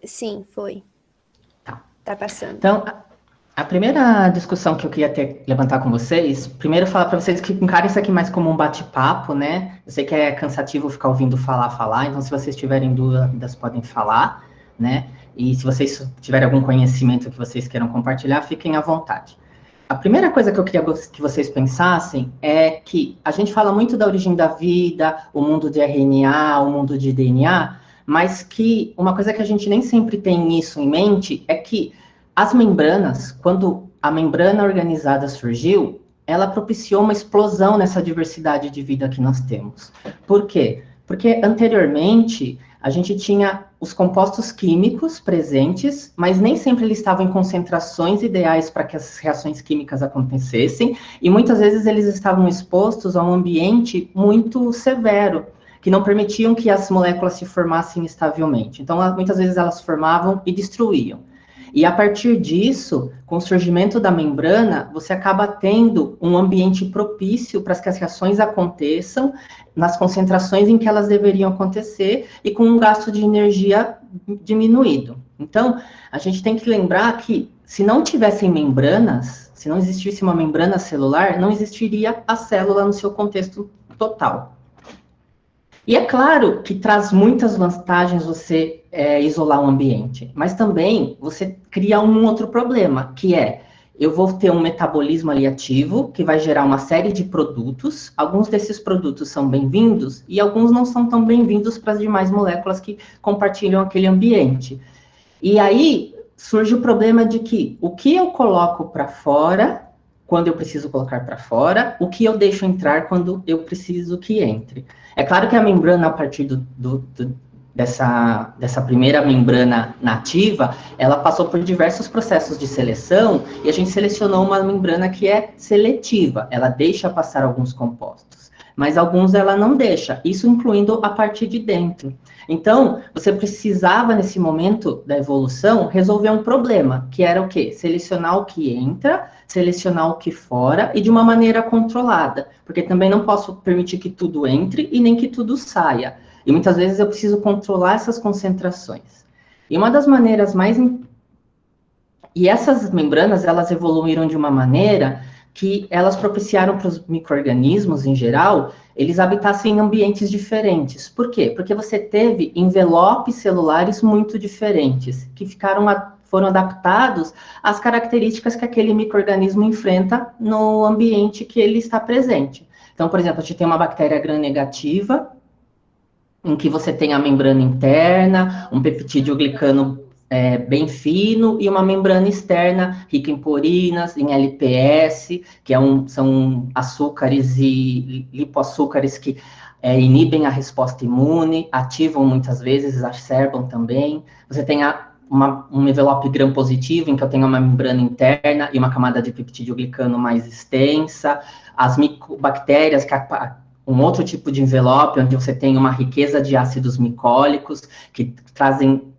Sim, foi. Tá. Tá passando. Então, a primeira discussão que eu queria levantar com vocês, primeiro falar para vocês que encarem isso aqui mais como um bate-papo, né? Eu sei que é cansativo ficar ouvindo falar, então se vocês tiverem dúvidas, podem falar, né? E se vocês tiverem algum conhecimento que vocês queiram compartilhar, fiquem à vontade. A primeira coisa que eu queria que vocês pensassem é que a gente fala muito da origem da vida, o mundo de RNA, o mundo de DNA, mas que uma coisa que a gente nem sempre tem isso em mente é que as membranas, quando a membrana organizada surgiu, ela propiciou uma explosão nessa diversidade de vida que nós temos. Por quê? Porque anteriormente a gente tinha os compostos químicos presentes, mas nem sempre eles estavam em concentrações ideais para que as reações químicas acontecessem, e muitas vezes eles estavam expostos a um ambiente muito severo, que não permitiam que as moléculas se formassem estavelmente. Então, muitas vezes elas formavam e destruíam. E a partir disso, com o surgimento da membrana, você acaba tendo um ambiente propício para que as reações aconteçam nas concentrações em que elas deveriam acontecer e com um gasto de energia diminuído. Então, a gente tem que lembrar que se não tivessem membranas, se não existisse uma membrana celular, não existiria a célula no seu contexto total. E é claro que traz muitas vantagens você isolar o ambiente, mas também você cria um outro problema, que é eu vou ter um metabolismo ali ativo, que vai gerar uma série de produtos. Alguns desses produtos são bem-vindos e alguns não são tão bem-vindos para as demais moléculas que compartilham aquele ambiente. E aí surge o problema de que o que eu coloco para fora, quando eu preciso colocar para fora, o que eu deixo entrar quando eu preciso que entre. É claro que a membrana, a partir dessa primeira membrana nativa, ela passou por diversos processos de seleção e a gente selecionou uma membrana que é seletiva, ela deixa passar alguns compostos, mas alguns ela não deixa, isso incluindo a partir de dentro. Então, você precisava, nesse momento da evolução, resolver um problema, que era o quê? Selecionar o que entra, selecionar o que fora, e de uma maneira controlada, porque também não posso permitir que tudo entre e nem que tudo saia. E muitas vezes eu preciso controlar essas concentrações. E uma das maneiras mais... E essas membranas, elas evoluíram de uma maneira que elas propiciaram para os micro-organismos, em geral, eles habitassem em ambientes diferentes. Por quê? Porque você teve envelopes celulares muito diferentes, que foram adaptados às características que aquele micro-organismo enfrenta no ambiente que ele está presente. Então, por exemplo, a gente tem uma bactéria gram-negativa, em que você tem a membrana interna, um peptídeo glicano bem fino e uma membrana externa rica em purinas, em LPS, que são açúcares e lipoaçúcares que inibem a resposta imune, ativam muitas vezes, exacerbam também. Você tem um envelope gram-positivo, em que eu tenho uma membrana interna e uma camada de peptídeo glicano mais extensa. As micobactérias, um outro tipo de envelope, onde você tem uma riqueza de ácidos micólicos, que fazem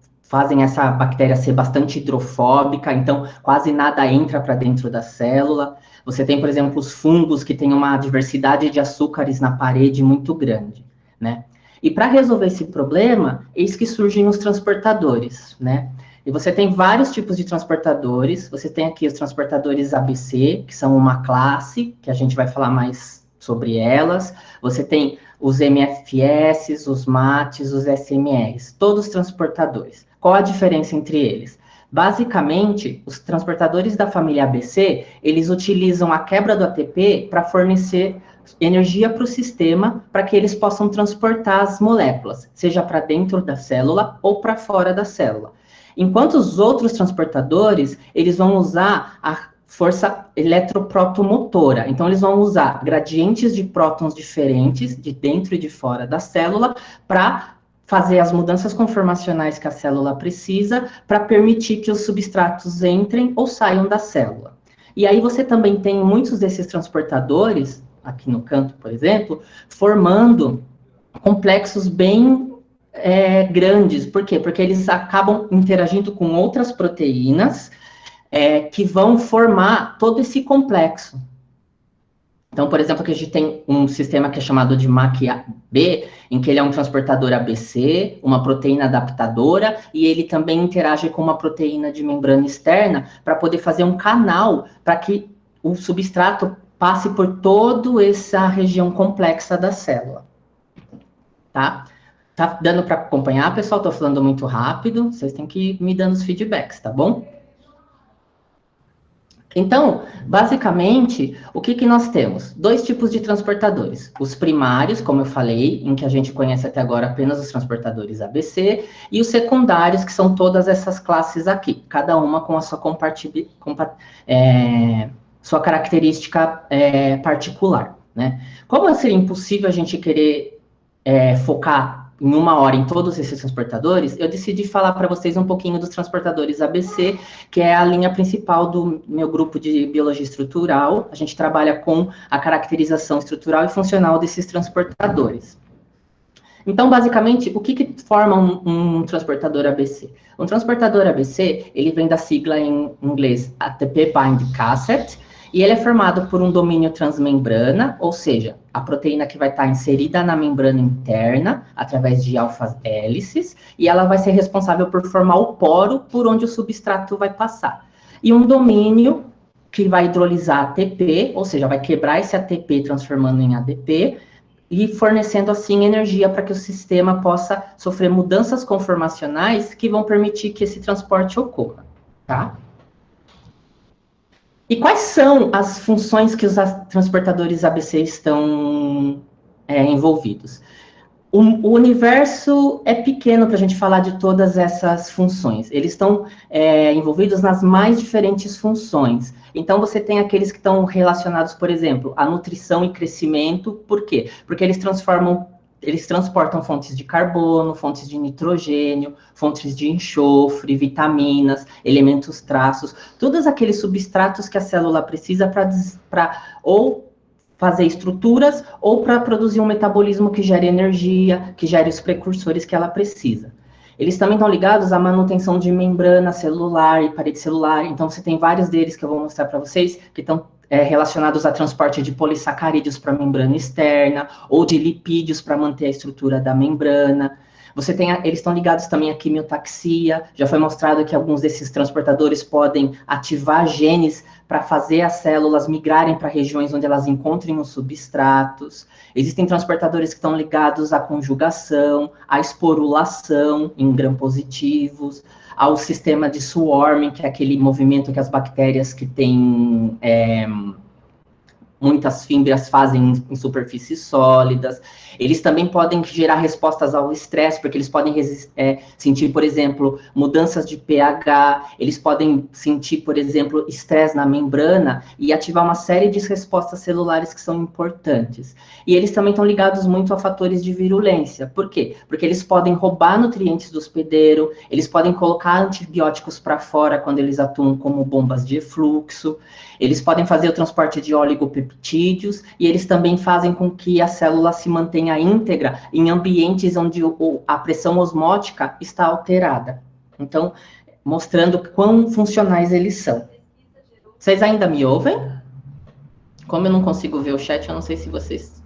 essa bactéria ser bastante hidrofóbica, então quase nada entra para dentro da célula. Você tem, por exemplo, os fungos, que têm uma diversidade de açúcares na parede muito grande, né? E para resolver esse problema, eis que surgem os transportadores, né? E você tem vários tipos de transportadores. Você tem aqui os transportadores ABC, que são uma classe, que a gente vai falar mais sobre elas. Você tem os MFS, os MATs, os SMRs, todos transportadores. Qual a diferença entre eles? Basicamente, os transportadores da família ABC, eles utilizam a quebra do ATP para fornecer energia para o sistema, para que eles possam transportar as moléculas, seja para dentro da célula ou para fora da célula. Enquanto os outros transportadores, eles vão usar a força eletroprotomotora. Então, eles vão usar gradientes de prótons diferentes, de dentro e de fora da célula, para fazer as mudanças conformacionais que a célula precisa, para permitir que os substratos entrem ou saiam da célula. E aí você também tem muitos desses transportadores, aqui no canto, por exemplo, formando complexos bem grandes. Por quê? Porque eles acabam interagindo com outras proteínas que vão formar todo esse complexo. Então, por exemplo, aqui a gente tem um sistema que é chamado de MAC-B, em que ele é um transportador ABC, uma proteína adaptadora, e ele também interage com uma proteína de membrana externa para poder fazer um canal para que o substrato passe por toda essa região complexa da célula. Tá? Tá dando para acompanhar, pessoal? Estou falando muito rápido, vocês têm que ir me dando os feedbacks, tá bom? Então, basicamente, o que nós temos? Dois tipos de transportadores. Os primários, como eu falei, em que a gente conhece até agora apenas os transportadores ABC, e os secundários, que são todas essas classes aqui, cada uma com a sua sua característica particular, né? Como seria impossível a gente querer focar em uma hora em todos esses transportadores, eu decidi falar para vocês um pouquinho dos transportadores ABC, que é a linha principal do meu grupo de biologia estrutural. A gente trabalha com a caracterização estrutural e funcional desses transportadores. Então, basicamente, o que forma um transportador ABC? Um transportador ABC, ele vem da sigla em inglês ATP Bind Cassette, e ele é formado por um domínio transmembrana, ou seja, a proteína que vai estar inserida na membrana interna, através de alfa-hélices, e ela vai ser responsável por formar o poro por onde o substrato vai passar. E um domínio que vai hidrolisar ATP, ou seja, vai quebrar esse ATP transformando em ADP, e fornecendo, assim, energia para que o sistema possa sofrer mudanças conformacionais que vão permitir que esse transporte ocorra, tá? E quais são as funções que os transportadores ABC estão envolvidos? O universo é pequeno para a gente falar de todas essas funções. Eles estão envolvidos nas mais diferentes funções. Então, você tem aqueles que estão relacionados, por exemplo, à nutrição e crescimento. Por quê? Porque eles transportam fontes de carbono, fontes de nitrogênio, fontes de enxofre, vitaminas, elementos traços, todos aqueles substratos que a célula precisa para ou fazer estruturas ou para produzir um metabolismo que gere energia, que gere os precursores que ela precisa. Eles também estão ligados à manutenção de membrana celular e parede celular, então você tem vários deles que eu vou mostrar para vocês, que estão relacionados a transporte de polissacarídeos para a membrana externa, ou de lipídios para manter a estrutura da membrana. Eles estão ligados também à quimiotaxia, já foi mostrado que alguns desses transportadores podem ativar genes para fazer as células migrarem para regiões onde elas encontrem os substratos. Existem transportadores que estão ligados à conjugação, à esporulação em gram-positivos, ao sistema de swarming, que é aquele movimento que as bactérias que têm muitas fibras fazem em superfícies sólidas. Eles também podem gerar respostas ao estresse, porque eles podem sentir, por exemplo, mudanças de pH, eles podem sentir, por exemplo, estresse na membrana e ativar uma série de respostas celulares que são importantes. E eles também estão ligados muito a fatores de virulência. Por quê? Porque eles podem roubar nutrientes do hospedeiro, eles podem colocar antibióticos para fora quando eles atuam como bombas de efluxo, eles podem fazer o transporte de oligopeptídeos e eles também fazem com que a célula se mantenha íntegra em ambientes onde a pressão osmótica está alterada. Então, mostrando quão funcionais eles são. Vocês ainda me ouvem? Como eu não consigo ver o chat, eu não sei se vocês...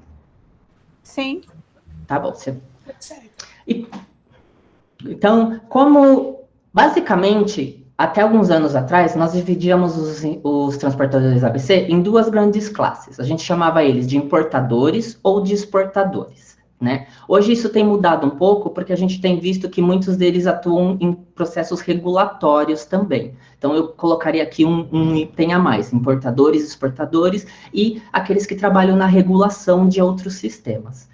Sim. Tá bom. Então, como, basicamente... Até alguns anos atrás, nós dividíamos os transportadores ABC em duas grandes classes. A gente chamava eles de importadores ou de exportadores, né? Hoje isso tem mudado um pouco, porque a gente tem visto que muitos deles atuam em processos regulatórios também. Então, eu colocaria aqui um item a mais, importadores, exportadores e aqueles que trabalham na regulação de outros sistemas.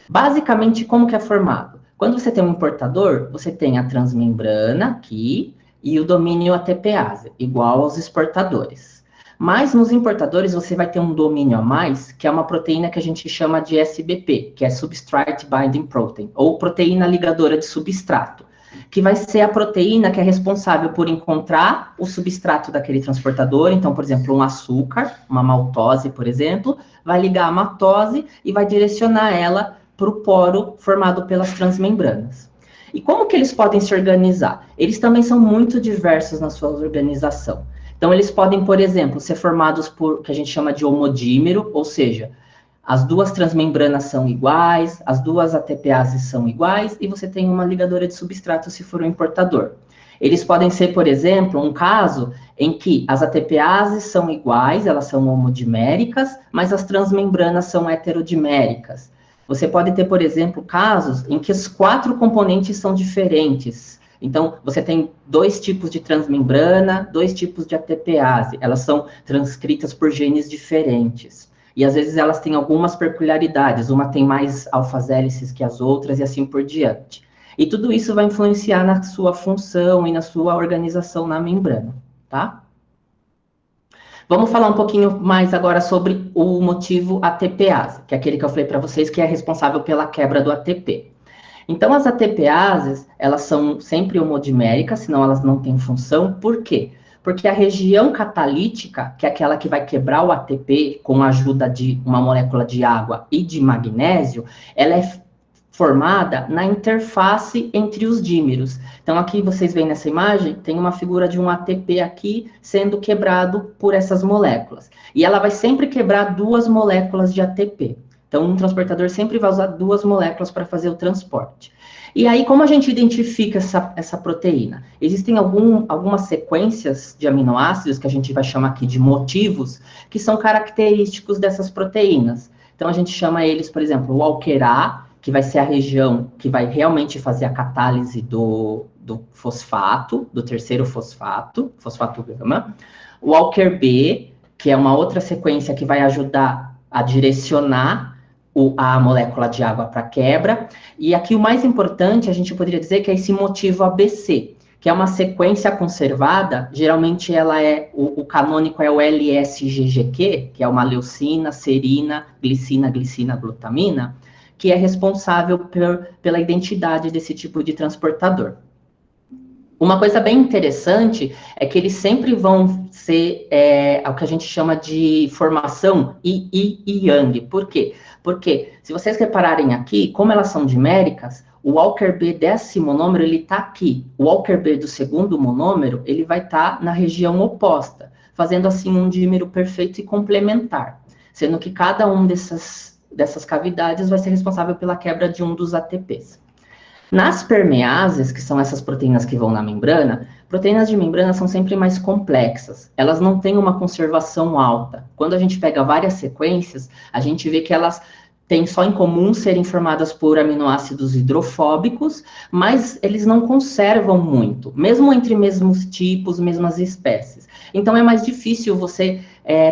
Basicamente, como que é formado? Quando você tem um importador, você tem a transmembrana aqui, e o domínio ATPase, igual aos exportadores. Mas nos importadores você vai ter um domínio a mais, que é uma proteína que a gente chama de SBP, que é Substrate Binding Protein, ou proteína ligadora de substrato, que vai ser a proteína que é responsável por encontrar o substrato daquele transportador. Então, por exemplo, um açúcar, uma maltose, por exemplo, vai ligar a maltose e vai direcionar ela para o poro formado pelas transmembranas. E como que eles podem se organizar? Eles também são muito diversos na sua organização. Então, eles podem, por exemplo, ser formados por o que a gente chama de homodímero, ou seja, as duas transmembranas são iguais, as duas ATPases são iguais, e você tem uma ligadora de substrato se for um importador. Eles podem ser, por exemplo, um caso em que as ATPases são iguais, elas são homodiméricas, mas as transmembranas são heterodiméricas. Você pode ter, por exemplo, casos em que os 4 componentes são diferentes. Então, você tem 2 tipos de transmembrana, 2 tipos de ATPase. Elas são transcritas por genes diferentes. E, às vezes, elas têm algumas peculiaridades. Uma tem mais alfas-hélices que as outras e assim por diante. E tudo isso vai influenciar na sua função e na sua organização na membrana, tá? Vamos falar um pouquinho mais agora sobre o motivo ATPase, que é aquele que eu falei para vocês que é responsável pela quebra do ATP. Então, as ATPases, elas são sempre homodiméricas, senão elas não têm função. Por quê? Porque a região catalítica, que é aquela que vai quebrar o ATP com a ajuda de uma molécula de água e de magnésio, ela é formada na interface entre os dímeros. Então, aqui vocês veem nessa imagem, tem uma figura de um ATP aqui sendo quebrado por essas moléculas. E ela vai sempre quebrar 2 moléculas de ATP. Então, um transportador sempre vai usar 2 moléculas para fazer o transporte. E aí, como a gente identifica essa proteína? Existem algumas sequências de aminoácidos, que a gente vai chamar aqui de motivos, que são característicos dessas proteínas. Então, a gente chama eles, por exemplo, o Walker A, que vai ser a região que vai realmente fazer a catálise do fosfato, do terceiro fosfato gama. O Walker B, que é uma outra sequência que vai ajudar a direcionar a molécula de água para quebra. E aqui o mais importante, a gente poderia dizer que é esse motivo ABC, que é uma sequência conservada, geralmente ela o canônico é o LSGGQ, que é uma leucina, serina, glicina, glutamina, que é responsável pela identidade desse tipo de transportador. Uma coisa bem interessante é que eles sempre vão ser o que a gente chama de formação Yi e Yang. Por quê? Porque, se vocês repararem aqui, como elas são diméricas, o Walker B desse monômero, ele está aqui. O Walker B do segundo monômero, ele vai estar na região oposta, fazendo assim um dímero perfeito e complementar, sendo que cada um dessas cavidades vai ser responsável pela quebra de um dos ATPs. Nas permeases, que são essas proteínas que vão na membrana, proteínas de membrana são sempre mais complexas. Elas não têm uma conservação alta. Quando a gente pega várias sequências, a gente vê que elas têm só em comum serem formadas por aminoácidos hidrofóbicos, mas eles não conservam muito, mesmo entre mesmos tipos, mesmas espécies. Então, é mais difícil você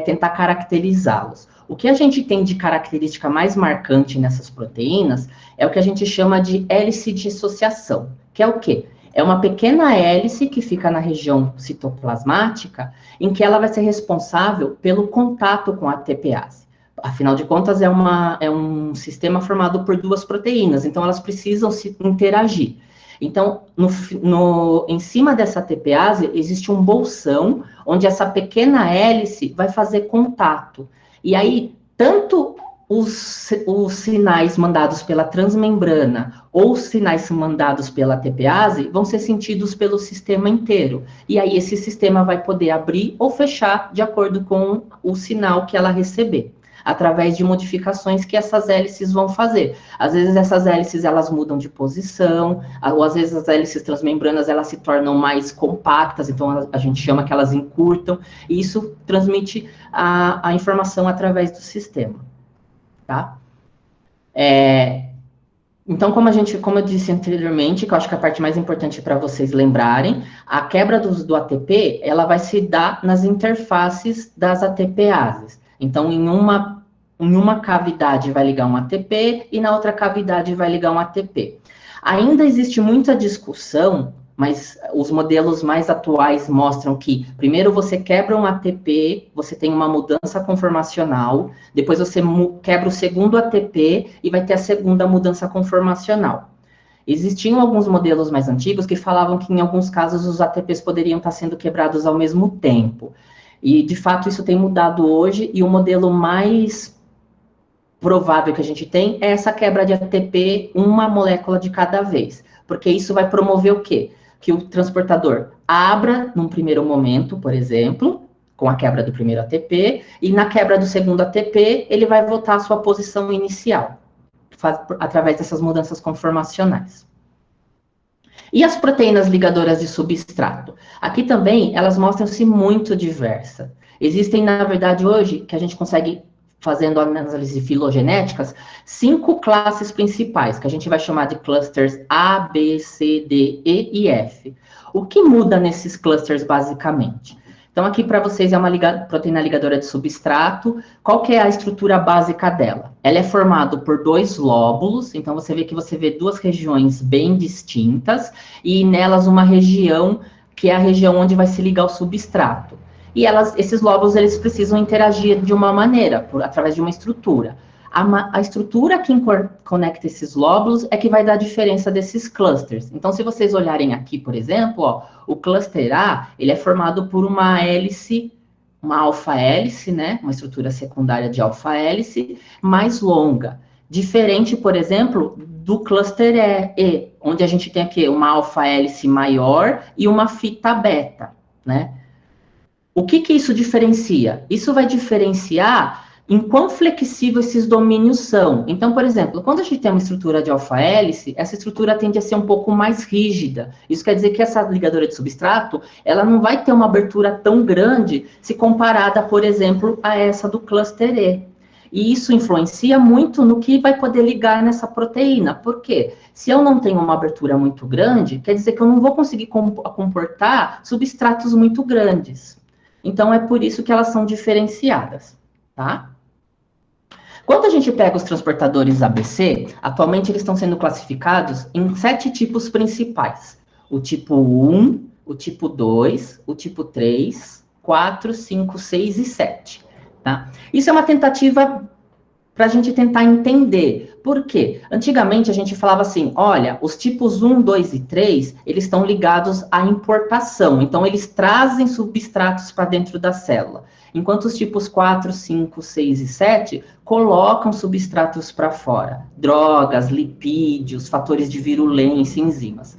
tentar caracterizá-los. O que a gente tem de característica mais marcante nessas proteínas é o que a gente chama de hélice de dissociação, que é o quê? É uma pequena hélice que fica na região citoplasmática, em que ela vai ser responsável pelo contato com a ATPase. Afinal de contas, é um sistema formado por 2 proteínas, então elas precisam se interagir. Então, em cima dessa ATPase, existe um bolsão, onde essa pequena hélice vai fazer contato. E aí, tanto os sinais mandados pela transmembrana ou os sinais mandados pela ATPase vão ser sentidos pelo sistema inteiro. E aí, esse sistema vai poder abrir ou fechar de acordo com o sinal que ela receber, através de modificações que essas hélices vão fazer. Às vezes, essas hélices, elas mudam de posição, ou às vezes as hélices transmembranas, elas se tornam mais compactas, então a gente chama que elas encurtam, e isso transmite a informação através do sistema, tá? Então, como eu disse anteriormente, que eu acho que a parte mais importante para vocês lembrarem, a quebra do ATP, ela vai se dar nas interfaces das ATPases. Então, em uma cavidade vai ligar um ATP e na outra cavidade vai ligar um ATP. Ainda existe muita discussão, mas os modelos mais atuais mostram que primeiro você quebra um ATP, você tem uma mudança conformacional, depois você quebra o segundo ATP e vai ter a segunda mudança conformacional. Existiam alguns modelos mais antigos que falavam que em alguns casos os ATPs poderiam estar sendo quebrados ao mesmo tempo. E, de fato, isso tem mudado hoje, e o modelo mais provável que a gente tem é essa quebra de ATP, uma molécula de cada vez. Porque isso vai promover o quê? Que o transportador abra num primeiro momento, por exemplo, com a quebra do primeiro ATP, e na quebra do segundo ATP, ele vai voltar à sua posição inicial, através dessas mudanças conformacionais. E as proteínas ligadoras de substrato? Aqui também, elas mostram-se muito diversas. Existem, na verdade, hoje, que a gente consegue, fazendo análise filogenéticas, 5 classes principais, que a gente vai chamar de clusters A, B, C, D, E e F. O que muda nesses clusters, basicamente? Então, aqui para vocês é uma proteína ligadora de substrato. Qual que é a estrutura básica dela? Ela é formada por 2 lóbulos, então você vê 2 regiões bem distintas, e nelas uma região que é a região onde vai se ligar o substrato. E esses lóbulos, eles precisam interagir de uma maneira, através de uma estrutura. A estrutura que conecta esses lóbulos é que vai dar a diferença desses clusters. Então, se vocês olharem aqui, por exemplo, ó, o cluster A, ele é formado por uma hélice, uma alfa-hélice, né? Uma estrutura secundária de alfa-hélice mais longa. Diferente, por exemplo, do cluster E, onde a gente tem aqui uma alfa-hélice maior e uma fita beta, né? O que isso diferencia? Isso vai diferenciar em quão flexível esses domínios são. Então, por exemplo, quando a gente tem uma estrutura de alfa-hélice, essa estrutura tende a ser um pouco mais rígida. Isso quer dizer que essa ligadora de substrato, ela não vai ter uma abertura tão grande se comparada, por exemplo, a essa do cluster E. E isso influencia muito no que vai poder ligar nessa proteína. Por quê? Se eu não tenho uma abertura muito grande, quer dizer que eu não vou conseguir comportar substratos muito grandes. Então, é por isso que elas são diferenciadas, tá? Quando a gente pega os transportadores ABC, atualmente eles estão sendo classificados em 7 tipos principais. O tipo 1, o tipo 2, o tipo 3, 4, 5, 6 e 7. Tá? Isso é uma tentativa para a gente tentar entender. Por quê? Antigamente a gente falava assim, olha, os tipos 1, 2 e 3, eles estão ligados à importação. Então, eles trazem substratos para dentro da célula. Enquanto os tipos 4, 5, 6 e 7 colocam substratos para fora. Drogas, lipídios, fatores de virulência, enzimas.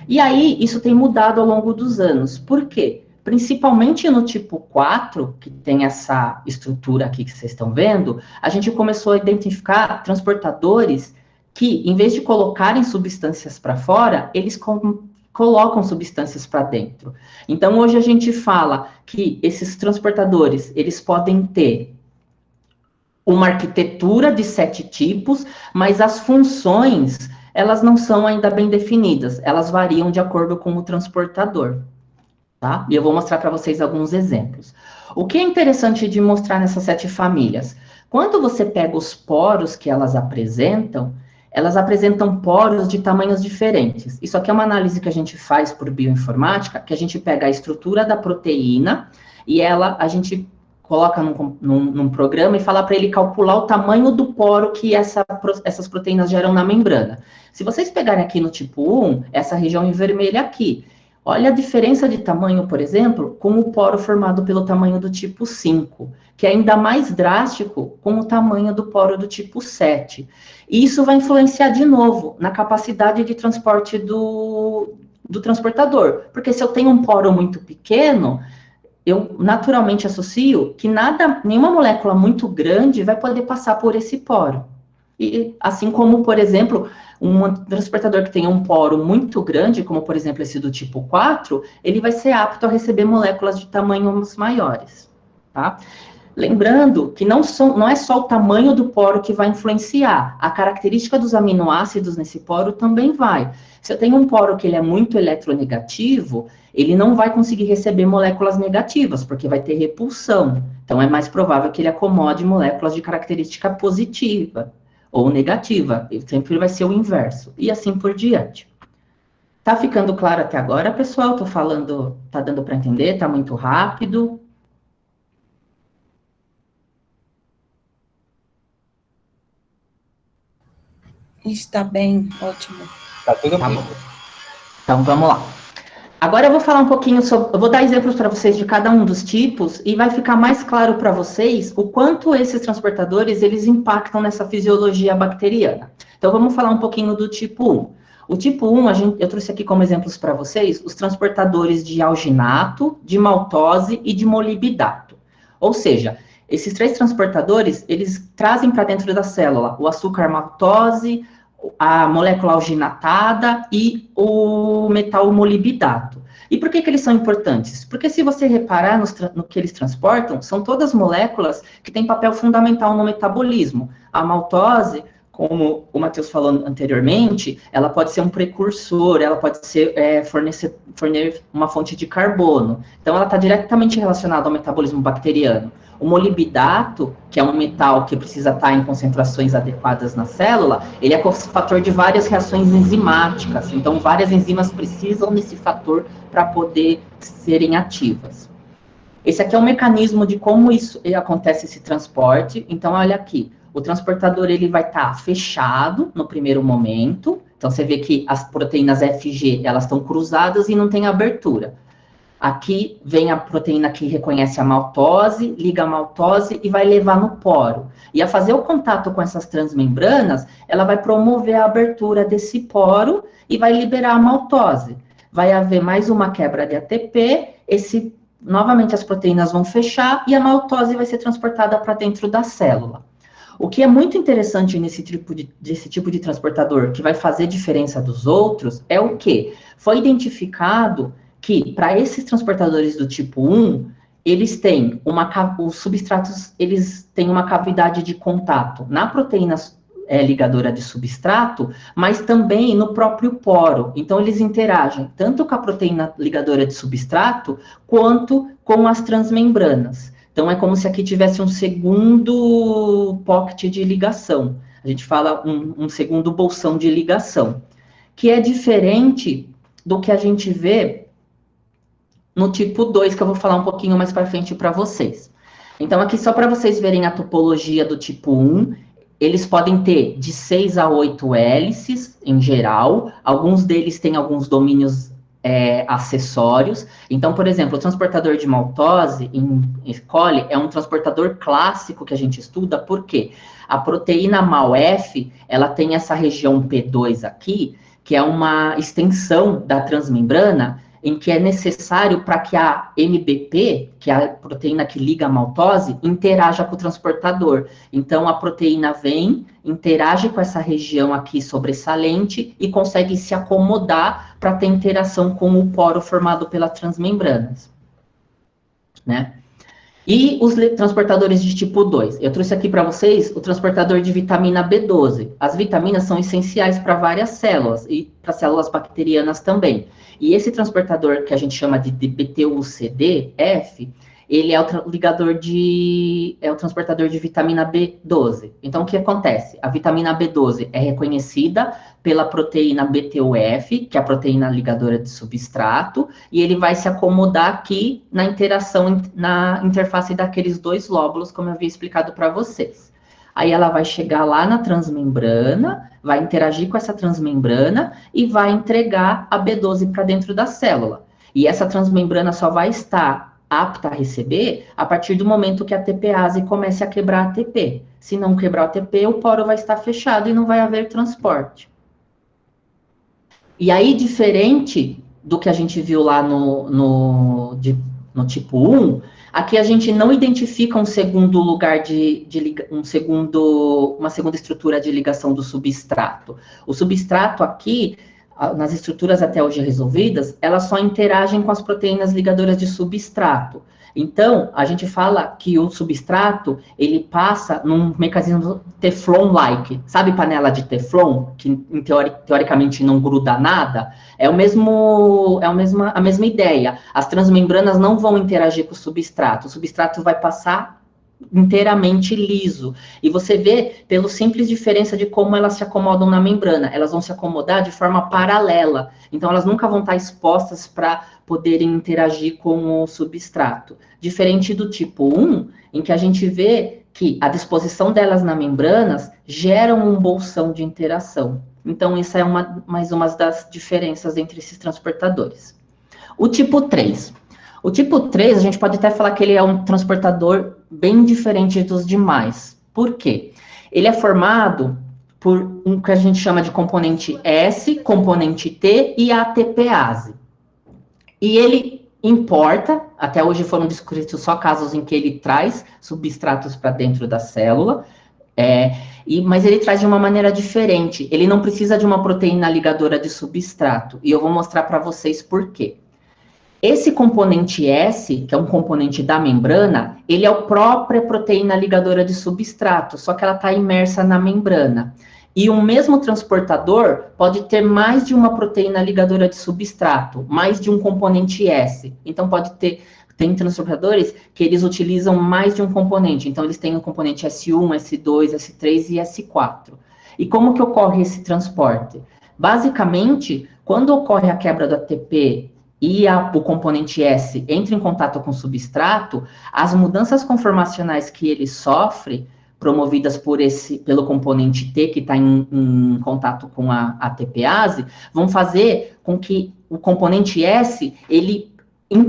E aí, isso tem mudado ao longo dos anos. Por quê? Principalmente no tipo 4, que tem essa estrutura aqui que vocês estão vendo, a gente começou a identificar transportadores que, em vez de colocarem substâncias para fora, eles colocam substâncias para dentro. Então, hoje a gente fala que esses transportadores, eles podem ter uma arquitetura de 7 tipos, mas as funções, elas não são ainda bem definidas, elas variam de acordo com o transportador. Tá? E eu vou mostrar para vocês alguns exemplos. O que é interessante de mostrar nessas 7 famílias? Quando você pega os poros que elas apresentam poros de tamanhos diferentes. Isso aqui é uma análise que a gente faz por bioinformática, que a gente pega a estrutura da proteína e a gente coloca num programa e fala para ele calcular o tamanho do poro que essas proteínas geram na membrana. Se vocês pegarem aqui no tipo 1, essa região em vermelho aqui, olha a diferença de tamanho, por exemplo, com o poro formado pelo tamanho do tipo 5, que é ainda mais drástico com o tamanho do poro do tipo 7. E isso vai influenciar de novo na capacidade de transporte do transportador. Porque se eu tenho um poro muito pequeno, eu naturalmente associo que nenhuma molécula muito grande vai poder passar por esse poro. E assim como, por exemplo, um transportador que tenha um poro muito grande, como por exemplo esse do tipo 4, ele vai ser apto a receber moléculas de tamanhos maiores, tá? Lembrando que não é só o tamanho do poro que vai influenciar, a característica dos aminoácidos nesse poro também vai. Se eu tenho um poro que ele é muito eletronegativo, ele não vai conseguir receber moléculas negativas, porque vai ter repulsão. Então, é mais provável que ele acomode moléculas de característica positiva ou negativa. Ele sempre vai ser o inverso. E assim por diante. Tá ficando claro até agora, pessoal? Tô falando, tá dando para entender? Tá muito rápido? Está bem, ótimo. Tá tudo Tá bem. bom. Então, vamos lá. Agora eu vou falar um pouquinho sobre, eu vou dar exemplos para vocês de cada um dos tipos e vai ficar mais claro para vocês o quanto esses transportadores, eles impactam nessa fisiologia bacteriana. Então, vamos falar um pouquinho do tipo 1. O tipo 1, eu trouxe aqui como exemplos para vocês os transportadores de alginato, de maltose e de molibidato. Ou seja, esses 3 transportadores, eles trazem para dentro da célula o açúcar maltose, a molécula alginatada e o metal molibdato. E por que eles são importantes? Porque se você reparar no que eles transportam, são todas moléculas que têm papel fundamental no metabolismo. A maltose, como o Matheus falou anteriormente, ela pode ser um precursor, ela pode ser fornecer uma fonte de carbono. Então, ela está diretamente relacionada ao metabolismo bacteriano. O molibdato, que é um metal que precisa estar em concentrações adequadas na célula, ele é cofator de várias reações enzimáticas. Então, várias enzimas precisam desse fator para poder serem ativas. Esse aqui é o mecanismo de como isso acontece, esse transporte. Então, olha aqui. O transportador ele vai estar fechado no primeiro momento. Então, você vê que as proteínas FG, elas estão cruzadas e não tem abertura. Aqui vem a proteína que reconhece a maltose, liga a maltose e vai levar no poro. E a fazer o contato com essas transmembranas, ela vai promover a abertura desse poro e vai liberar a maltose. Vai haver mais uma quebra de ATP, novamente as proteínas vão fechar e a maltose vai ser transportada para dentro da célula. O que é muito interessante desse tipo de transportador, que vai fazer diferença dos outros, é o quê? Foi identificado que, para esses transportadores do tipo 1, eles têm os substratos, eles têm uma cavidade de contato na proteína ligadora de substrato, mas também no próprio poro. Então, eles interagem tanto com a proteína ligadora de substrato, quanto com as transmembranas. Então, é como se aqui tivesse um segundo pocket de ligação. A gente fala um segundo bolsão de ligação, que é diferente do que a gente vê no tipo 2, que eu vou falar um pouquinho mais para frente para vocês. Então, aqui só para vocês verem a topologia do tipo 1, eles podem ter de 6 a 8 hélices, em geral. Alguns deles têm alguns domínios acessórios. Então, por exemplo, o transportador de maltose em coli é um transportador clássico que a gente estuda, porque a proteína MALF, ela tem essa região P2 aqui, que é uma extensão da transmembrana, em que é necessário para que a MBP, que é a proteína que liga a maltose, interaja com o transportador. Então, a proteína vem, interage com essa região aqui sobressalente e consegue se acomodar para ter interação com o poro formado pelas transmembranas, né? E os transportadores de tipo 2? Eu trouxe aqui para vocês o transportador de vitamina B12. As vitaminas são essenciais para várias células e para células bacterianas também. E esse transportador que a gente chama de BTUCD-F, ele é o transportador de vitamina B12. Então, o que acontece? A vitamina B12 é reconhecida pela proteína BTUF, que é a proteína ligadora de substrato, e ele vai se acomodar aqui na interação, na interface daqueles 2 lóbulos, como eu havia explicado para vocês. Aí ela vai chegar lá na transmembrana, vai interagir com essa transmembrana e vai entregar a B12 para dentro da célula. E essa transmembrana só vai estar apta a receber a partir do momento que a ATPase comece a quebrar a ATP. Se não quebrar a ATP, o poro vai estar fechado e não vai haver transporte. E aí, diferente do que a gente viu lá no tipo 1, aqui a gente não identifica um segundo lugar uma segunda estrutura de ligação do substrato. O substrato aqui, nas estruturas até hoje resolvidas, elas só interagem com as proteínas ligadoras de substrato. Então, a gente fala que o substrato, ele passa num mecanismo Teflon-like. Sabe panela de Teflon, que teoricamente não gruda nada? É a mesma ideia. As transmembranas não vão interagir com o substrato vai passar inteiramente liso. E você vê pela simples diferença de como elas se acomodam na membrana. Elas vão se acomodar de forma paralela. Então, elas nunca vão estar expostas para poderem interagir com o substrato. Diferente do tipo 1, em que a gente vê que a disposição delas na membranas geram um bolsão de interação. Então, essa é mais uma das diferenças entre esses transportadores. O tipo 3. O tipo 3, a gente pode até falar que ele é um transportador bem diferente dos demais. Por quê? Ele é formado por um que a gente chama de componente S, componente T e ATPase. E ele importa Até hoje foram descritos só casos em que ele traz substratos para dentro da célula, mas ele traz de uma maneira diferente. Ele não precisa de uma proteína ligadora de substrato, e eu vou mostrar para vocês por quê. Esse componente S, que é um componente da membrana, ele é a própria proteína ligadora de substrato, só que ela está imersa na membrana. E o mesmo transportador pode ter mais de uma proteína ligadora de substrato, mais de um componente S. Então, tem transportadores que eles utilizam mais de um componente. Então, eles têm o componente S1, S2, S3 e S4. E como que ocorre esse transporte? Basicamente, quando ocorre a quebra do ATP e o componente S entra em contato com o substrato, as mudanças conformacionais que ele sofre, promovidas pelo componente T, que está em contato com a ATPase, vão fazer com que o componente S, ele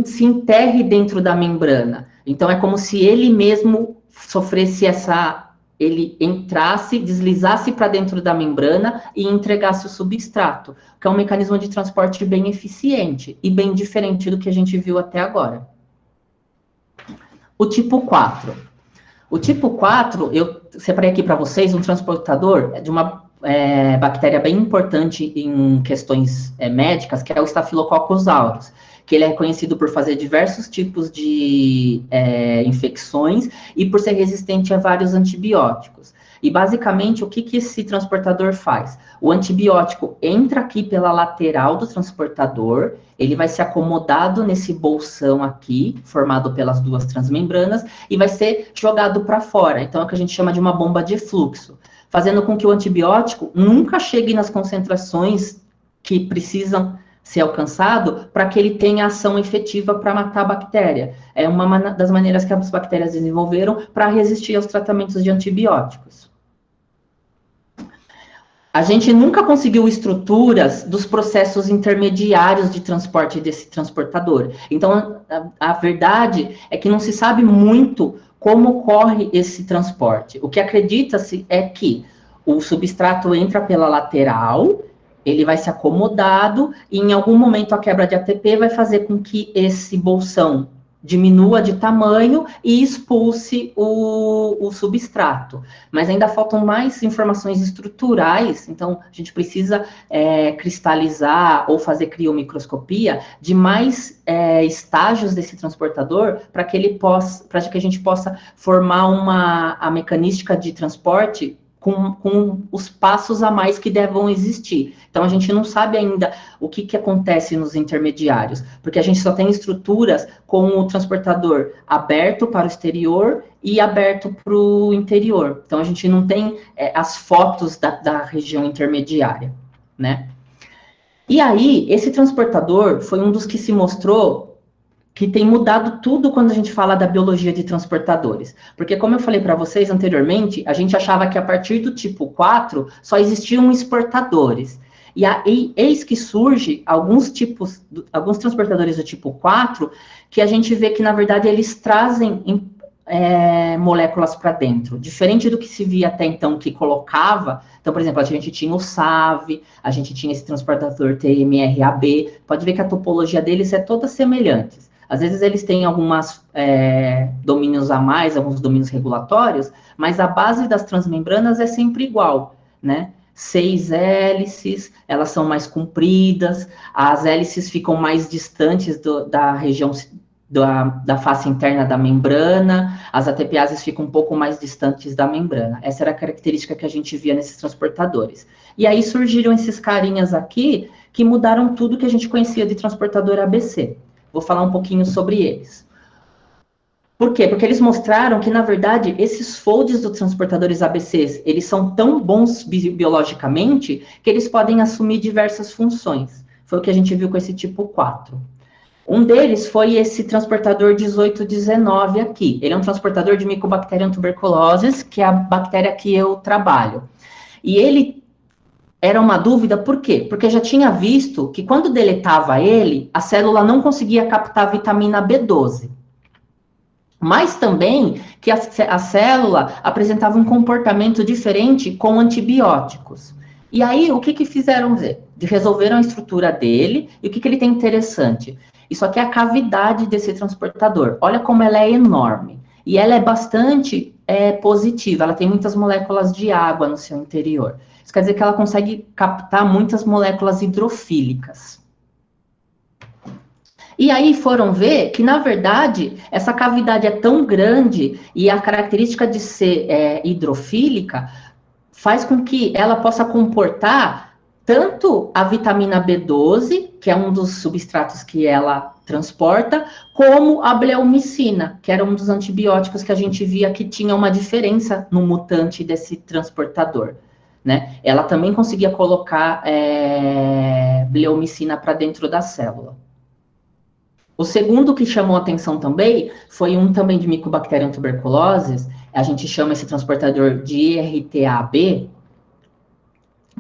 se enterre dentro da membrana. Então, é como se ele mesmo sofresse ele entrasse, deslizasse para dentro da membrana e entregasse o substrato, que é um mecanismo de transporte bem eficiente e bem diferente do que a gente viu até agora. O tipo 4. O tipo 4, eu separei aqui para vocês um transportador de uma bactéria bem importante em questões médicas, que é o Staphylococcus aureus, que ele é conhecido por fazer diversos tipos de infecções e por ser resistente a vários antibióticos. E, basicamente, o que esse transportador faz? O antibiótico entra aqui pela lateral do transportador, ele vai ser acomodado nesse bolsão aqui, formado pelas duas transmembranas, e vai ser jogado para fora. Então, é o que a gente chama de uma bomba de fluxo, fazendo com que o antibiótico nunca chegue nas concentrações que precisam ser alcançado para que ele tenha ação efetiva para matar a bactéria. É uma das maneiras que as bactérias desenvolveram para resistir aos tratamentos de antibióticos. A gente nunca conseguiu estruturas dos processos intermediários de transporte desse transportador. Então, a verdade é que não se sabe muito como ocorre esse transporte. O que acredita-se é que o substrato entra pela lateral, ele vai ser acomodado, e em algum momento a quebra de ATP vai fazer com que esse bolsão diminua de tamanho e expulse o substrato. Mas ainda faltam mais informações estruturais, então a gente precisa cristalizar ou fazer criomicroscopia de mais estágios desse transportador para que a gente possa formar a mecanística de transporte com os passos a mais que devam existir. Então, a gente não sabe ainda o que acontece nos intermediários, porque a gente só tem estruturas com o transportador aberto para o exterior e aberto para o interior. Então, a gente não tem as fotos da região intermediária, né? E aí, esse transportador foi um dos que se mostrou que tem mudado tudo quando a gente fala da biologia de transportadores. Porque, como eu falei para vocês anteriormente, a gente achava que a partir do tipo 4 só existiam exportadores. E aí, eis que surge alguns transportadores do tipo 4, que a gente vê que, na verdade, eles trazem moléculas para dentro. Diferente do que se via até então, que colocava. Então, por exemplo, a gente tinha o SAV, a gente tinha esse transportador TMRAB. Pode ver que a topologia deles é toda semelhante. Às vezes eles têm alguns domínios a mais, alguns domínios regulatórios, mas a base das transmembranas é sempre igual, né? 6 hélices, elas são mais compridas, as hélices ficam mais distantes da região da face interna da membrana, as ATPases ficam um pouco mais distantes da membrana. Essa era a característica que a gente via nesses transportadores. E aí surgiram esses carinhas aqui que mudaram tudo que a gente conhecia de transportador ABC. Vou falar um pouquinho sobre eles. Por quê? Porque eles mostraram que, na verdade, esses folds dos transportadores ABCs, eles são tão bons biologicamente que eles podem assumir diversas funções. Foi o que a gente viu com esse tipo 4. Um deles foi esse transportador 1819 aqui. Ele é um transportador de Mycobacterium tuberculosis, que é a bactéria que eu trabalho. E ele era uma dúvida, por quê? Porque já tinha visto que quando deletava ele, a célula não conseguia captar vitamina B12. Mas também que a célula apresentava um comportamento diferente com antibióticos. E aí, o que fizeram ver? Resolveram a estrutura dele, e o que ele tem interessante? Isso aqui é a cavidade desse transportador. Olha como ela é enorme. E ela é bastante positiva, ela tem muitas moléculas de água no seu interior. Isso quer dizer que ela consegue captar muitas moléculas hidrofílicas. E aí foram ver que, na verdade, essa cavidade é tão grande e a característica de ser hidrofílica faz com que ela possa comportar tanto a vitamina B12, que é um dos substratos que ela transporta, como a bleomicina, que era um dos antibióticos que a gente via que tinha uma diferença no mutante desse transportador. Né? Ela também conseguia colocar bleomicina para dentro da célula. O segundo que chamou atenção também foi um também de Mycobacterium tuberculosis, a gente chama esse transportador de IRTA-B,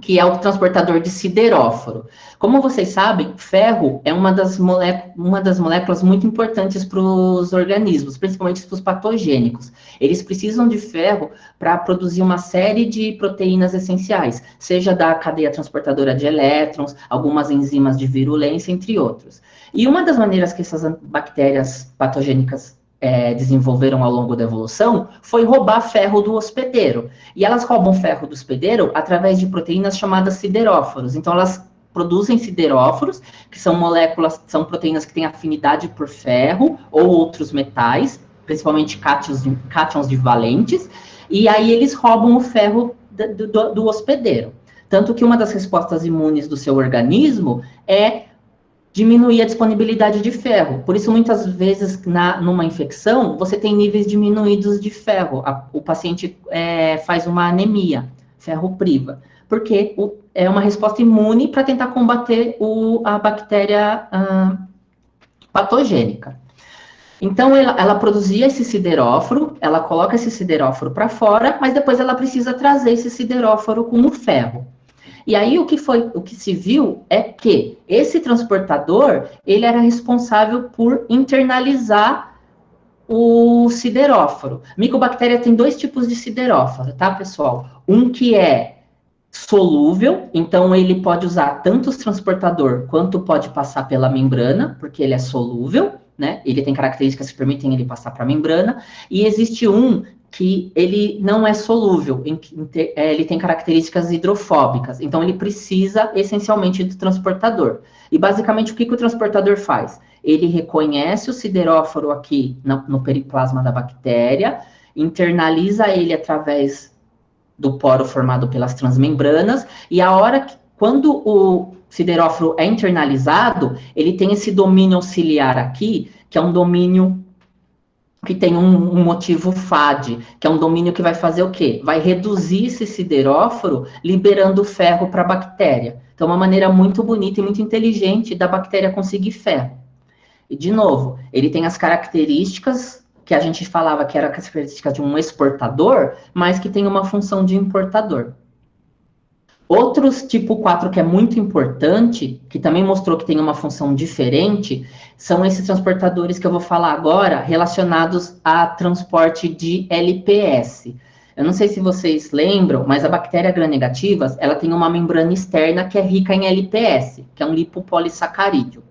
que é o transportador de sideróforo. Como vocês sabem, ferro é uma das moléculas muito importantes para os organismos, principalmente para os patogênicos. Eles precisam de ferro para produzir uma série de proteínas essenciais, seja da cadeia transportadora de elétrons, algumas enzimas de virulência, entre outros. E uma das maneiras que essas bactérias patogênicas desenvolveram ao longo da evolução foi roubar ferro do hospedeiro. E elas roubam ferro do hospedeiro através de proteínas chamadas sideróforos. Então, elas produzem sideróforos, que são moléculas, são proteínas que têm afinidade por ferro ou outros metais, principalmente cátions divalentes, e aí eles roubam o ferro do hospedeiro. Tanto que uma das respostas imunes do seu organismo é diminuir a disponibilidade de ferro. Por isso, muitas vezes, numa infecção, você tem níveis diminuídos de ferro. O paciente faz uma anemia, ferro priva, porque é uma resposta imune para tentar combater a bactéria patogênica. Então, ela produzia esse sideróforo, ela coloca esse sideróforo para fora, mas depois ela precisa trazer esse sideróforo com o ferro. E aí o que se viu é que esse transportador, ele era responsável por internalizar o sideróforo. Micobactéria tem dois tipos de sideróforo, tá, pessoal? Um que é solúvel, então ele pode usar tanto o transportador quanto pode passar pela membrana, porque ele é solúvel, né? Ele tem características que permitem ele passar para a membrana. E existe um que ele não é solúvel, ele tem características hidrofóbicas, então ele precisa essencialmente do transportador. E basicamente o que o transportador faz? Ele reconhece o sideróforo aqui no periplasma da bactéria, internaliza ele através do poro formado pelas transmembranas, e quando o sideróforo é internalizado, ele tem esse domínio auxiliar aqui, que é um domínio que tem um motivo FAD, que é um domínio que vai fazer o quê? Vai reduzir esse sideróforo, liberando ferro para a bactéria. Então, é uma maneira muito bonita e muito inteligente da bactéria conseguir ferro. E, de novo, ele tem as características que a gente falava que eram as características de um exportador, mas que tem uma função de importador. Outros tipo 4 que é muito importante, que também mostrou que tem uma função diferente, são esses transportadores que eu vou falar agora, relacionados a transporte de LPS. Eu não sei se vocês lembram, mas a bactéria gram-negativas, ela tem uma membrana externa que é rica em LPS, que é um lipopolissacarídeo,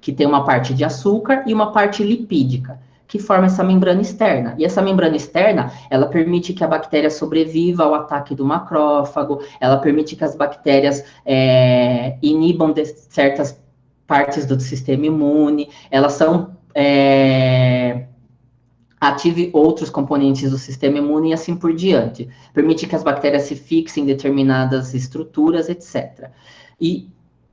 que tem uma parte de açúcar e uma parte lipídica, que forma essa membrana externa. E essa membrana externa, ela permite que a bactéria sobreviva ao ataque do macrófago, ela permite que as bactérias inibam certas partes do sistema imune, elas ative outros componentes do sistema imune e assim por diante. Permite que as bactérias se fixem em determinadas estruturas, etc. E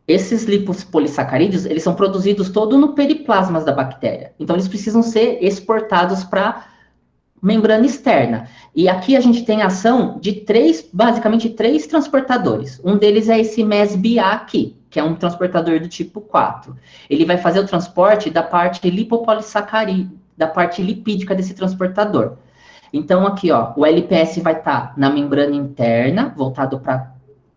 esses lipopolissacarídeos, eles são produzidos todo no periplasma da bactéria. Então, eles precisam ser exportados para membrana externa. E aqui a gente tem a ação de basicamente três transportadores. Um deles é esse MESBA aqui, que é um transportador do tipo 4. Ele vai fazer o transporte da parte lipopolissacarídeo, da parte lipídica desse transportador. Então, aqui, ó, o LPS vai estar na membrana interna, voltado para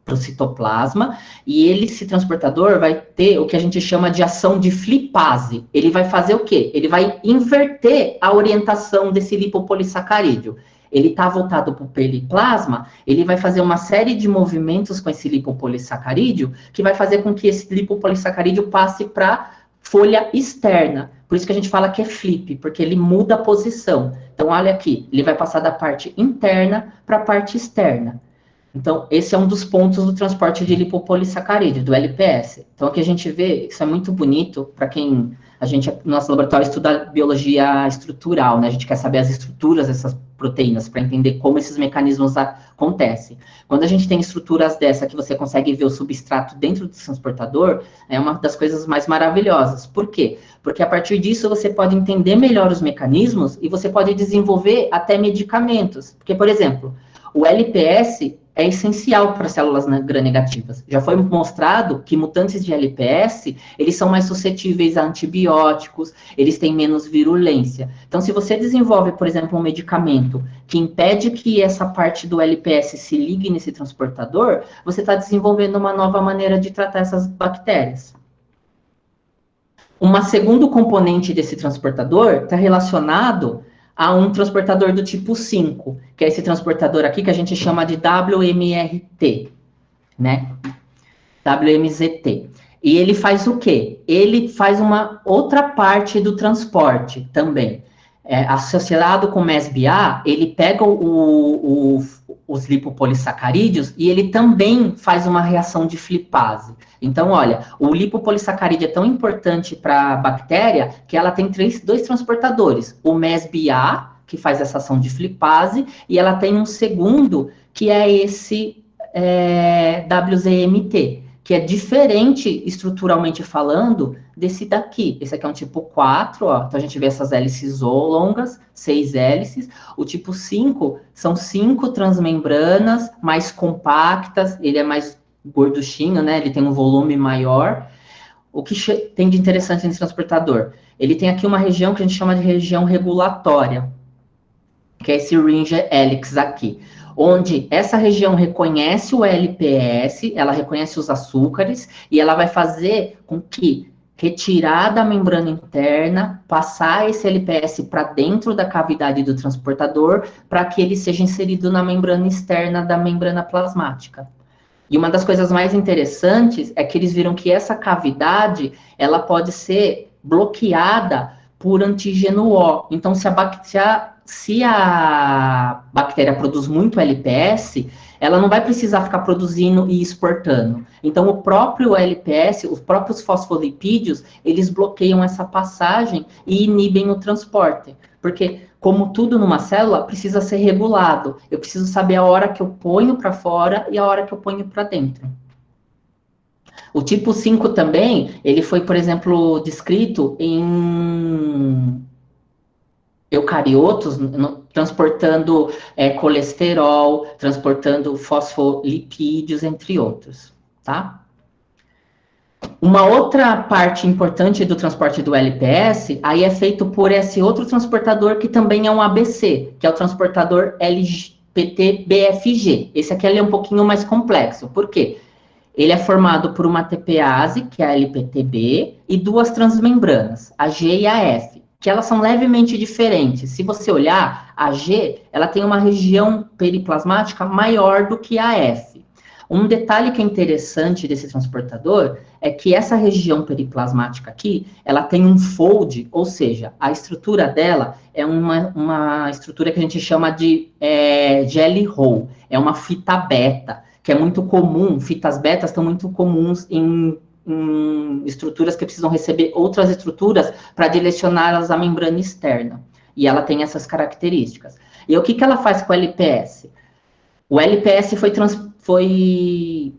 o citoplasma, e esse transportador vai ter o que a gente chama de ação de flipase. Ele vai fazer o quê? Ele vai inverter a orientação desse lipopolissacarídeo. Ele está voltado para o periplasma, ele vai fazer uma série de movimentos com esse lipopolissacarídeo, que vai fazer com que esse lipopolissacarídeo passe para folha externa. Por isso que a gente fala que é flip, porque ele muda a posição. Então, olha aqui, ele vai passar da parte interna para a parte externa. Então, esse é um dos pontos do transporte de lipopolissacarídeo, do LPS. Então, aqui a gente vê, isso é muito bonito para quem nosso laboratório estuda biologia estrutural, né? A gente quer saber as estruturas dessas proteínas para entender como esses mecanismos acontecem. Quando a gente tem estruturas dessa que você consegue ver o substrato dentro do transportador, é uma das coisas mais maravilhosas. Por quê? Porque a partir disso você pode entender melhor os mecanismos e você pode desenvolver até medicamentos. Porque, por exemplo, o LPS é essencial para células gram-negativas. Já foi mostrado que mutantes de LPS, eles são mais suscetíveis a antibióticos, eles têm menos virulência. Então, se você desenvolve, por exemplo, um medicamento que impede que essa parte do LPS se ligue nesse transportador, você está desenvolvendo uma nova maneira de tratar essas bactérias. Um segundo componente desse transportador está relacionado a um transportador do tipo 5, que é esse transportador aqui que a gente chama de WMRT, né? WMZT. E ele faz o quê? Ele faz uma outra parte do transporte também. Associado com o MESBA, ele pega os lipopolissacarídeos e ele também faz uma reação de flipase. Então, olha, o lipopolissacarídeo é tão importante para a bactéria que ela tem dois transportadores. O MESBA, que faz essa ação de flipase, e ela tem um segundo, que é esse WZMT, que é diferente estruturalmente falando desse daqui. Esse aqui é um tipo 4, ó. Então a gente vê essas hélices longas, 6 hélices. O tipo 5 são 5 transmembranas mais compactas, ele é mais gorduchinho, né? Ele tem um volume maior. O que tem de interessante nesse transportador? Ele tem aqui uma região que a gente chama de região regulatória, que é esse ring helix aqui, onde essa região reconhece o LPS, ela reconhece os açúcares, e ela vai fazer com que retirar da membrana interna, passar esse LPS para dentro da cavidade do transportador, para que ele seja inserido na membrana externa da membrana plasmática. E uma das coisas mais interessantes é que eles viram que essa cavidade, ela pode ser bloqueada por antígeno O. Então, se a bactéria produz muito LPS, ela não vai precisar ficar produzindo e exportando. Então, o próprio LPS, os próprios fosfolipídios, eles bloqueiam essa passagem e inibem o transporte. Porque, como tudo numa célula, precisa ser regulado. Eu preciso saber a hora que eu ponho para fora e a hora que eu ponho para dentro. O tipo 5 também, ele foi, por exemplo, descrito em eucariotos, transportando colesterol, transportando fosfolipídios, entre outros, tá? Uma outra parte importante do transporte do LPS, aí é feito por esse outro transportador que também é um ABC, que é o transportador LPT-BFG. Esse aqui ele é um pouquinho mais complexo, por quê? Ele é formado por uma TPase, que é a LPTB, e duas transmembranas, a G e a F, que elas são levemente diferentes. Se você olhar, a G, ela tem uma região periplasmática maior do que a F. Um detalhe que é interessante desse transportador é que essa região periplasmática aqui, ela tem um fold, ou seja, a estrutura dela é uma estrutura que a gente chama de jelly roll, é uma fita beta, que é muito comum, fitas betas estão muito comuns em estruturas que precisam receber outras estruturas para direcioná-las à membrana externa. E ela tem essas características. E o que ela faz com o LPS? O LPS foi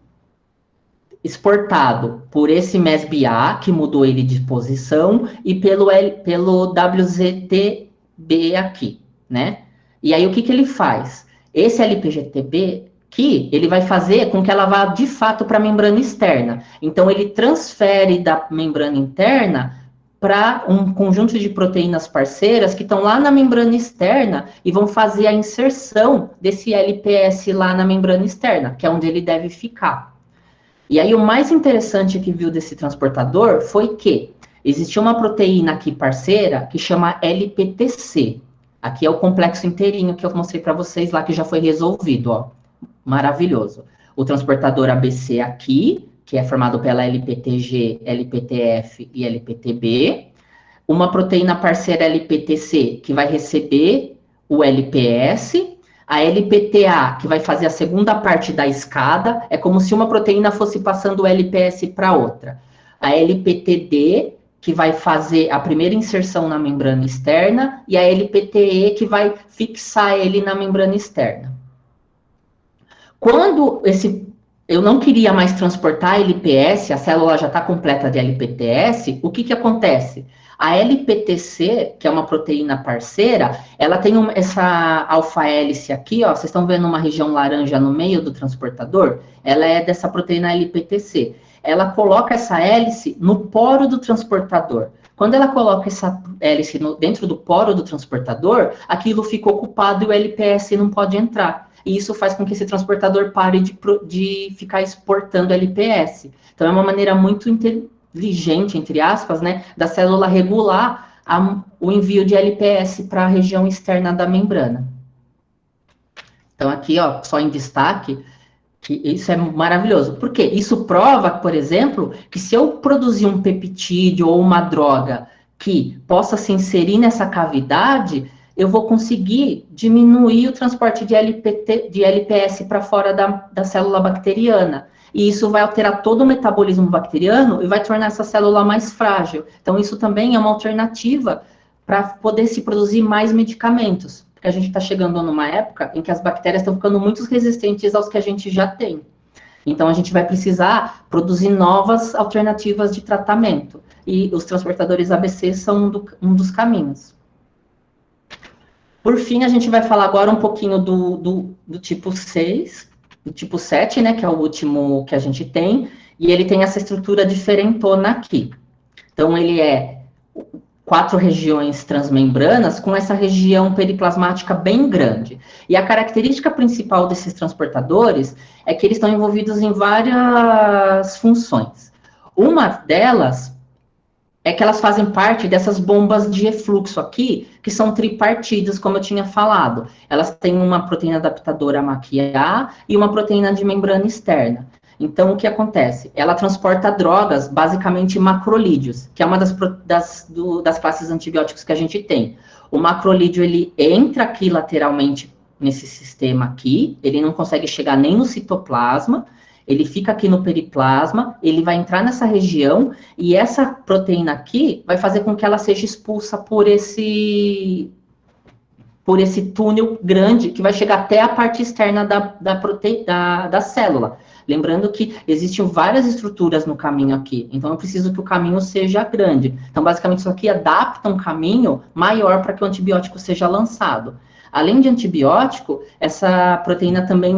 exportado por esse MESBA, que mudou ele de posição, e pelo WZTB aqui, né? E aí, o que ele faz? Esse LPGTB aqui, ele vai fazer com que ela vá, de fato, para a membrana externa. Então, ele transfere da membrana interna para um conjunto de proteínas parceiras que estão lá na membrana externa e vão fazer a inserção desse LPS lá na membrana externa, que é onde ele deve ficar. E aí o mais interessante que viu desse transportador foi que existia uma proteína aqui parceira que chama LPTC. Aqui é o complexo inteirinho que eu mostrei para vocês lá, que já foi resolvido, ó. Maravilhoso. O transportador ABC aqui, que é formado pela LPTG, LPTF e LPTB. Uma proteína parceira LPTC, que vai receber o LPS. A LPTA, que vai fazer a segunda parte da escada, é como se uma proteína fosse passando o LPS para outra. A LPTD, que vai fazer a primeira inserção na membrana externa, e a LPTE, que vai fixar ele na membrana externa. Quando eu não queria mais transportar LPS, a célula já está completa de LPTS, o que acontece? A LPTC, que é uma proteína parceira, ela tem essa alfa-hélice aqui, ó, vocês estão vendo uma região laranja no meio do transportador? Ela é dessa proteína LPTC. Ela coloca essa hélice no poro do transportador. Quando ela coloca essa hélice dentro do poro do transportador, aquilo fica ocupado e o LPS não pode entrar. E isso faz com que esse transportador pare de ficar exportando LPS. Então, é uma maneira muito inteligente, entre aspas, né, da célula regular o envio de LPS para a região externa da membrana. Então, aqui, ó, só em destaque, que isso é maravilhoso. Por quê? Isso prova, por exemplo, que se eu produzir um peptídeo ou uma droga que possa se inserir nessa cavidade, eu vou conseguir diminuir o transporte de LPS para fora da célula bacteriana. E isso vai alterar todo o metabolismo bacteriano e vai tornar essa célula mais frágil. Então, isso também é uma alternativa para poder se produzir mais medicamentos. Porque a gente está chegando numa época em que as bactérias estão ficando muito resistentes aos que a gente já tem. Então, a gente vai precisar produzir novas alternativas de tratamento. E os transportadores ABC são um dos caminhos. Por fim, a gente vai falar agora um pouquinho do tipo 6, do tipo 7, né, que é o último que a gente tem, e ele tem essa estrutura diferentona aqui. Então, ele é 4 regiões transmembranas com essa região periplasmática bem grande. E a característica principal desses transportadores é que eles estão envolvidos em várias funções. Uma delas é que elas fazem parte dessas bombas de efluxo aqui, que são tripartidas, como eu tinha falado. Elas têm uma proteína adaptadora MAQ-A e uma proteína de membrana externa. Então, o que acontece? Ela transporta drogas, basicamente macrolídeos, que é uma das classes antibióticos que a gente tem. O macrolídeo, ele entra aqui lateralmente nesse sistema aqui, ele não consegue chegar nem no citoplasma, ele fica aqui no periplasma, ele vai entrar nessa região, e essa proteína aqui vai fazer com que ela seja expulsa por esse túnel grande, que vai chegar até a parte externa da célula. Lembrando que existem várias estruturas no caminho aqui, então eu preciso que o caminho seja grande. Então, basicamente, isso aqui adapta um caminho maior para que o antibiótico seja lançado. Além de antibiótico, essa proteína também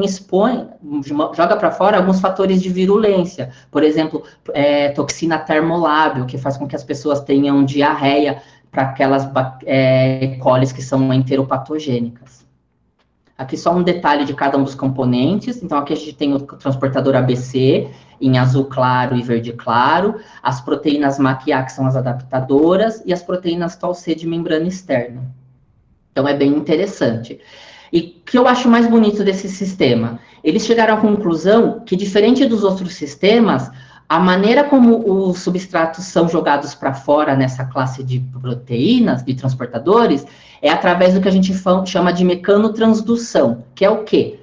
joga para fora alguns fatores de virulência. Por exemplo, toxina termolábil, que faz com que as pessoas tenham diarreia para aquelas coles que são enteropatogênicas. Aqui só um detalhe de cada um dos componentes. Então, aqui a gente tem o transportador ABC, em azul claro e verde claro, as proteínas MAQ-A, que são as adaptadoras, e as proteínas TOL-C de membrana externa. Então, é bem interessante. E o que eu acho mais bonito desse sistema? Eles chegaram à conclusão que, diferente dos outros sistemas, a maneira como os substratos são jogados para fora nessa classe de proteínas, de transportadores, é através do que a gente chama de mecanotransdução, que é o quê?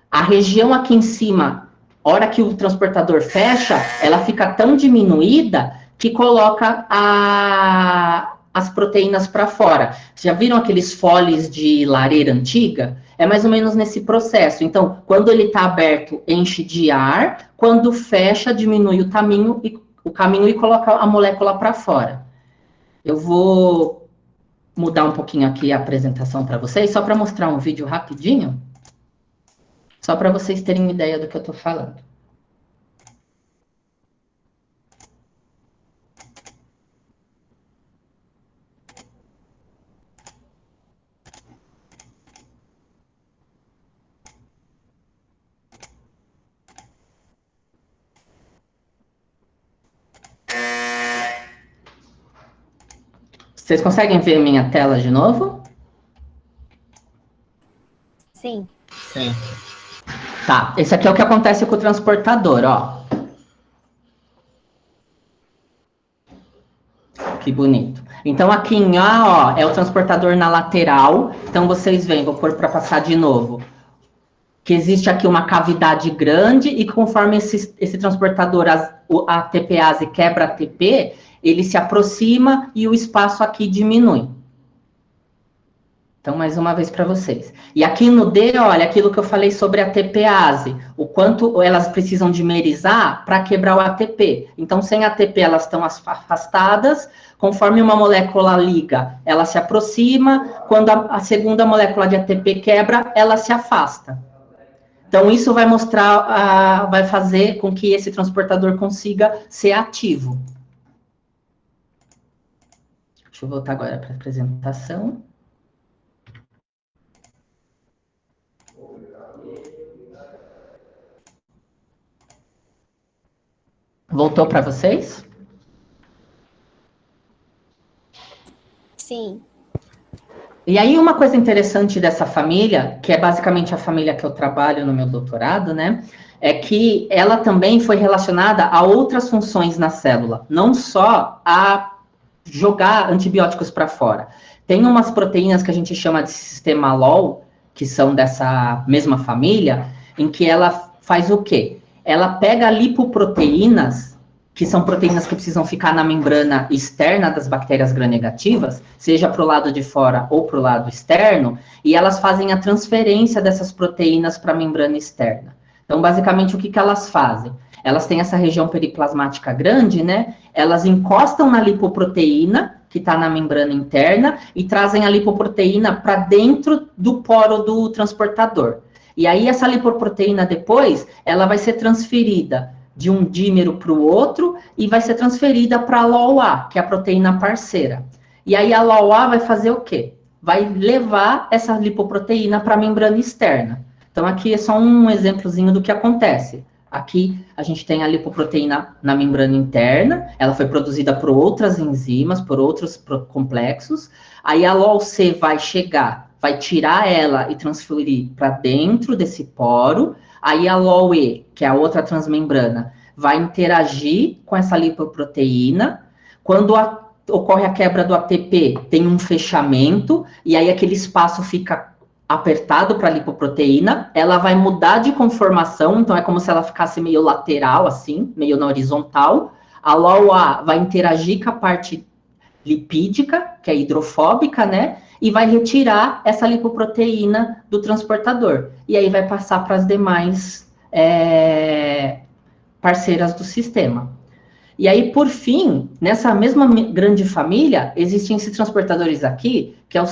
A região aqui em cima, hora que o transportador fecha, ela fica tão diminuída que coloca as proteínas para fora. Já viram aqueles foles de lareira antiga? É mais ou menos nesse processo. Então, quando ele está aberto, enche de ar. Quando fecha, diminui o caminho e coloca a molécula para fora. Eu vou mudar um pouquinho aqui a apresentação para vocês, só para mostrar um vídeo rapidinho. Só para vocês terem uma ideia do que eu estou falando. Vocês conseguem ver minha tela de novo? Sim. Tá, esse aqui é o que acontece com o transportador, ó. Que bonito. Então, aqui em A, ó, é o transportador na lateral. Então, vocês veem, vou pôr para passar de novo, que existe aqui uma cavidade grande e conforme esse transportador, a TPase quebra a TP, ele se aproxima e o espaço aqui diminui. Então, mais uma vez para vocês. E aqui no D, olha, aquilo que eu falei sobre a TPase, o quanto elas precisam dimerizar para quebrar o ATP. Então, sem ATP, elas estão afastadas, conforme uma molécula liga, ela se aproxima, quando a segunda molécula de ATP quebra, ela se afasta. Então, isso vai mostrar, vai fazer com que esse transportador consiga ser ativo. Deixa eu voltar agora para a apresentação. Voltou para vocês? Sim. E aí, uma coisa interessante dessa família, que é basicamente a família que eu trabalho no meu doutorado, né? É que ela também foi relacionada a outras funções na célula, não só a jogar antibióticos para fora. Tem umas proteínas que a gente chama de sistema LOL, que são dessa mesma família, em que ela faz o quê? Ela pega lipoproteínas, que são proteínas que precisam ficar na membrana externa das bactérias gram-negativas, seja para o lado de fora ou para o lado externo, e elas fazem a transferência dessas proteínas para a membrana externa. Então, basicamente, o que elas fazem? Elas têm essa região periplasmática grande, né? Elas encostam na lipoproteína, que está na membrana interna, e trazem a lipoproteína para dentro do poro do transportador. E aí, essa lipoproteína, depois, ela vai ser transferida de um dímero para o outro e vai ser transferida para a LOA, que é a proteína parceira. E aí a LOA vai fazer o quê? Vai levar essa lipoproteína para a membrana externa. Então aqui é só um exemplozinho do que acontece. Aqui a gente tem a lipoproteína na membrana interna, ela foi produzida por outras enzimas, por outros complexos. Aí a LOC vai chegar, vai tirar ela e transferir para dentro desse poro. Aí a LOE, que é a outra transmembrana, vai interagir com essa lipoproteína. Quando ocorre a quebra do ATP, tem um fechamento, e aí aquele espaço fica apertado para a lipoproteína, ela vai mudar de conformação, então é como se ela ficasse meio lateral, assim, meio na horizontal. A LOA vai interagir com a parte lipídica, que é hidrofóbica, né? E vai retirar essa lipoproteína do transportador. E aí vai passar para as demais parceiras do sistema. E aí, por fim, nessa mesma grande família, existem esses transportadores aqui, que a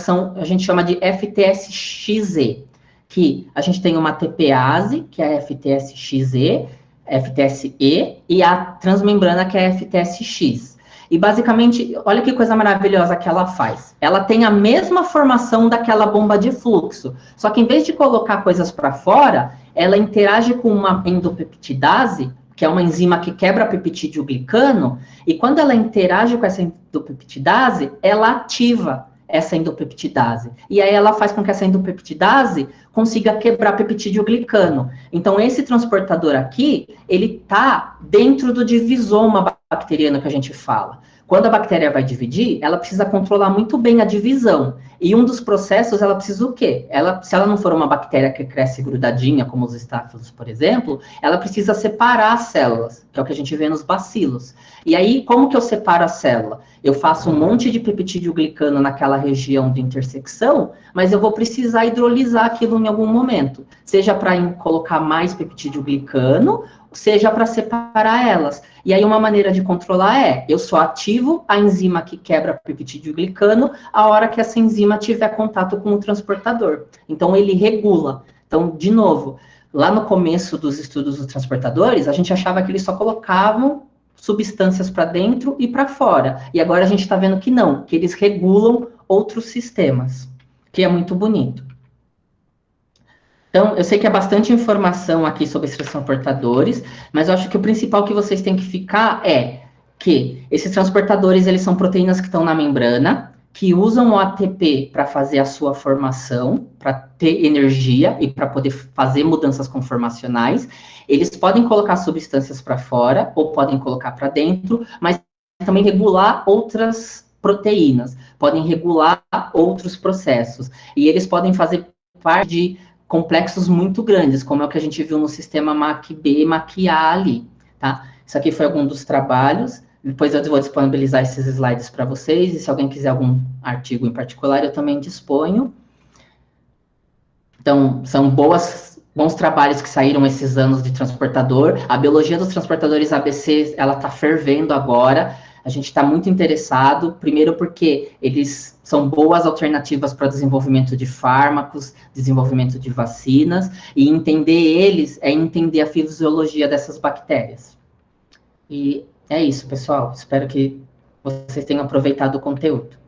gente chama de FTSXE, que a gente tem uma TPase, que é a FTSXE, FTSE, e a transmembrana, que é a FTSX. E basicamente, olha que coisa maravilhosa que ela faz. Ela tem a mesma formação daquela bomba de fluxo, só que em vez de colocar coisas para fora, ela interage com uma endopeptidase, que é uma enzima que quebra peptídeo glicano, e quando ela interage com essa endopeptidase, ela ativa essa endopeptidase. E aí ela faz com que essa endopeptidase consiga quebrar peptídeo glicano. Então, esse transportador aqui, ele está dentro do divisoma bacteriano que a gente fala. Quando a bactéria vai dividir, ela precisa controlar muito bem a divisão. E um dos processos, ela precisa o quê? Se ela não for uma bactéria que cresce grudadinha, como os estáfilos, por exemplo, ela precisa separar as células, que é o que a gente vê nos bacilos. E aí, como que eu separo a célula? Eu faço um monte de peptídeo glicano naquela região de intersecção, mas eu vou precisar hidrolisar aquilo em algum momento. Seja para colocar mais peptídeo glicano, seja para separar elas. E aí uma maneira de controlar eu só ativo a enzima que quebra peptídeo glicano a hora que essa enzima tiver contato com o transportador. Então ele regula. Então, de novo, lá no começo dos estudos dos transportadores, a gente achava que eles só colocavam substâncias para dentro e para fora. E agora a gente está vendo que não, que eles regulam outros sistemas, que é muito bonito. Então, eu sei que é bastante informação aqui sobre esses transportadores, mas eu acho que o principal que vocês têm que ficar é que esses transportadores, eles são proteínas que estão na membrana, que usam o ATP para fazer a sua formação, para ter energia e para poder fazer mudanças conformacionais. Eles podem colocar substâncias para fora ou podem colocar para dentro, mas também regular outras proteínas, podem regular outros processos, e eles podem fazer parte de complexos muito grandes, como é o que a gente viu no sistema MAC-B e MAC-A ali, tá? Isso aqui foi algum dos trabalhos, depois eu vou disponibilizar esses slides para vocês, e se alguém quiser algum artigo em particular, eu também disponho. Então, são bons trabalhos que saíram esses anos de transportador. A biologia dos transportadores ABC, ela está fervendo agora. A gente está muito interessado, primeiro porque eles são boas alternativas para desenvolvimento de fármacos, desenvolvimento de vacinas, e entender eles é entender a fisiologia dessas bactérias. E é isso, pessoal. Espero que vocês tenham aproveitado o conteúdo.